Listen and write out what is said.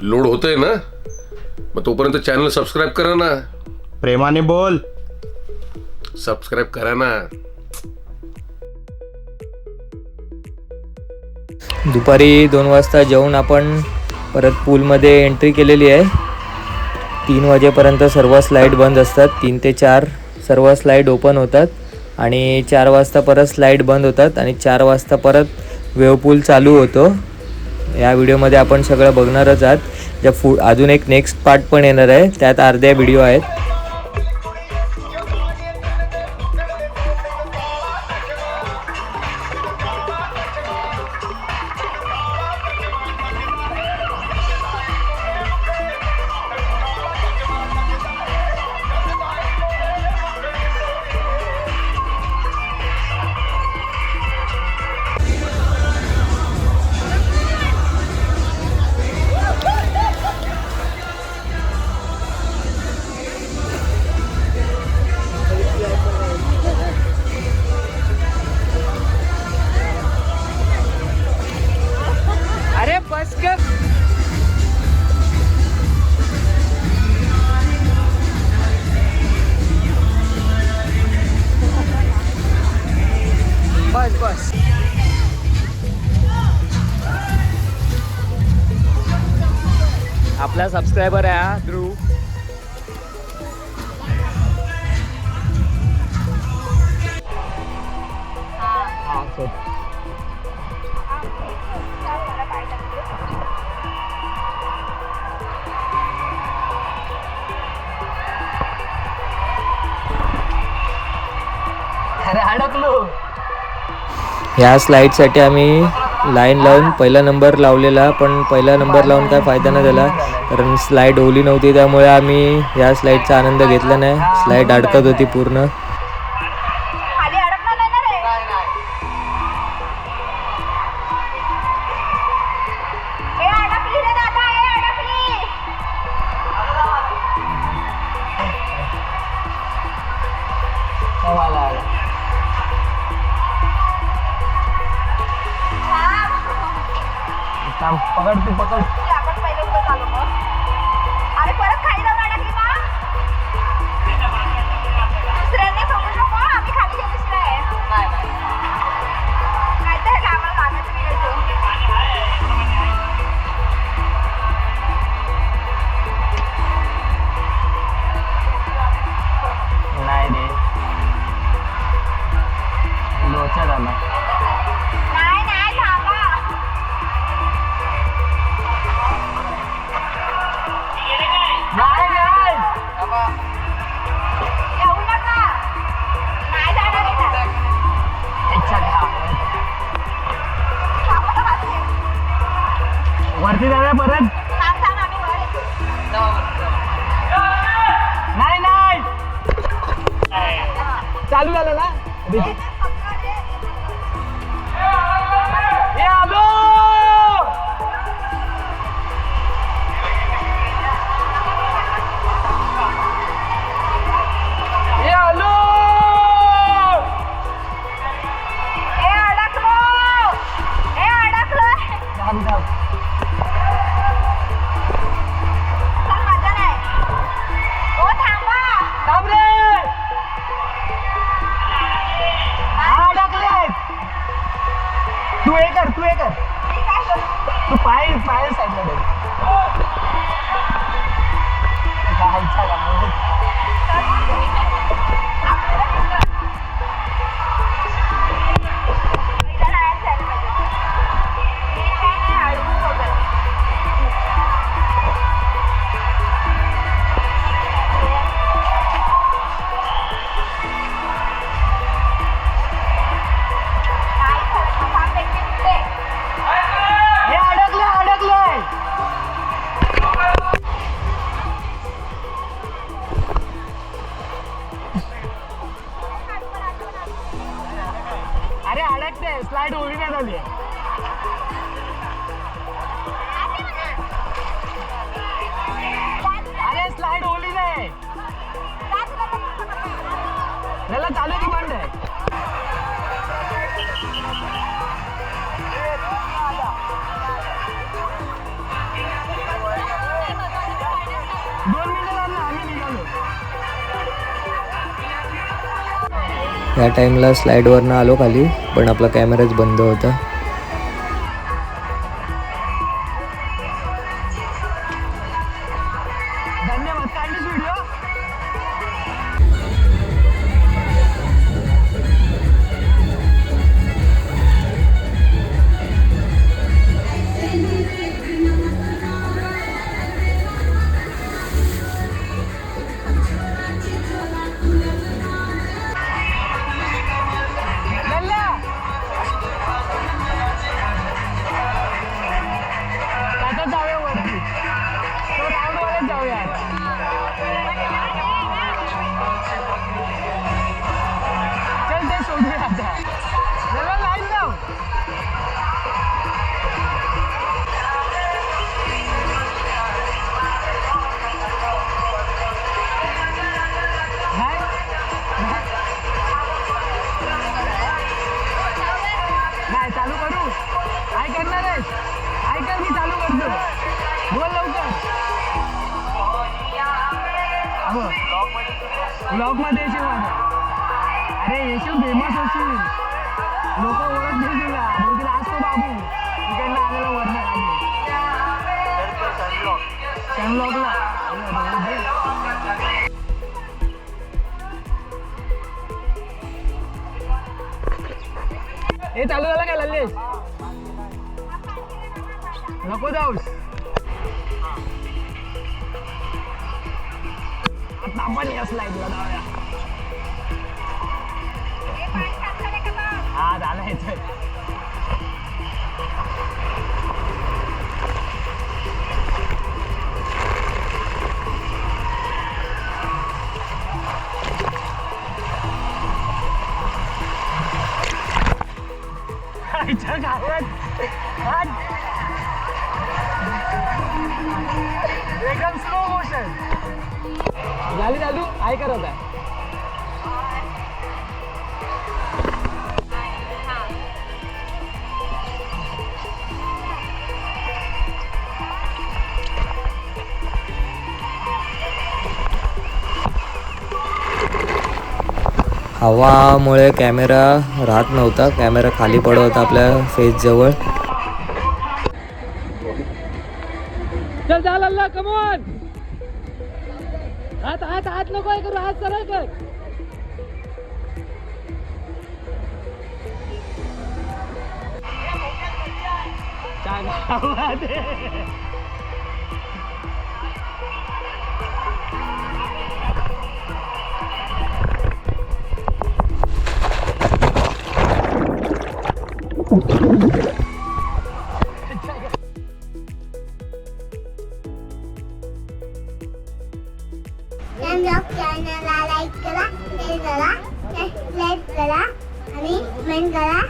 Load होतंय ना, मग तोपर्यंत चॅनल सबस्क्राईब करा ना. प्रेमाने बोल. सबस्क्राईब करा ना. दुपारी 2 वाजता जेवून आपण परत पूलमध्ये एंट्री केलेली आहे. 3 वाजेपर्यंत सर्व स्लाईड बंद असतात. 3 ते 4 सर्व स्लाईड ओपन होतात आणि 4 वाजता परत स्लाईड बंद होतात आणि 4 वाजता परत वेव्ह पूल चालू होतो. या व्हिडिओमध्ये आपण सगळं बघणारच आहात. ज्या अजून एक नेक्स्ट पार्ट पण येणार आहे, त्यात अर्ध्या व्हिडिओ आहेत. अरे बस कर. बस बस. आपला सबस्क्रायबर आहे हा ध्रुव. अरे अडकलो. ह्या स्लाईडसाठी आम्ही लाईन लावून पहिला नंबर लावलेला, पण पहिला नंबर लावून काय फायदा नाही झाला, कारण स्लाईड ओली नव्हती. त्यामुळे आम्ही या स्लाईडचा आनंद घेतला नाही. स्लाईड अडकत होती पूर्ण. पकड तू पकड. आपण पहिले उभं चालू मग. अरे परत खाली जाऊन अडकली ना. दुसऱ्यांना समजू नको, आम्ही खाली गेलो आहे. काय तर आम्हाला मागायचं नाही रे, लोचा झाला. नाही नाही थांबा. नाही नाही येऊ नका. नाही जाणार आहे. इच्छा घ्या. थांबा ना बाजूला. वरती जाऊया परत. थांब थांब, आम्ही वर येतो. नाही नाही चालू झालं ना. ए आलो. ए आलो. ए अडकलो. ए अडकलोय. थांब थांब. चल मजा नाही. ओ थांबा. थांब रे. अडकले. तू हे कर, तू हे कर. मी काय करू? तू पाय पाय साईडला दे. जायचा का मग? पहिला नाही जायला पाहिजे. मी काय नाही अडकून वगैरे. नाही खरं, थांब एक मिनिट. हे अडकले अडकले. अरे अडकते. स्लाइड ओली नाही झाली. अरे स्लाइड ओली नाही. त्याला चालू की बंद आहे. ह्या टाईमला स्लाईडवरनं आलो खाली, पण आपला कॅमेराच बंद होता. धन्यवाद. काढलीस व्हिडिओ? लल्ला! आता जाऊया वरती. तो राऊंडवालेच जाऊया आता. चल ते सोडूया आता. लल्ला लाईन लाव. नाही? नाही चालू करू? काय करणार आहेस? काय कर, मी चालू करतो. बोल लवकर. ब्लॉग मध्ये येशील माझ्या. अरे येशील, फेमस होशील. लोक ओळखतील तुला, बोलतील आज तो बाबू इकडनं आलेला वरनं खाली. सनब्लॉकला हे चालू झालं काय लल्लेश? नको जाऊस. आता आपण या स्लाईडला जाऊया. हा झालं येतोय. आईच्या गावात एकदम स्लो मोशन झाली चालू. आई करत आहे. हवामुळे कॅमेरा राहत नव्हता, कॅमेरा खाली पडत होता आपल्या फेस जवळ. चल चाल अल्ला, कम ऑन. हात हात हात नको आहे करू, हात सरळ कर. चॅनलला लाईक करा, शेअर करा, सबस्क्राईब करा आणि कमेंट करा.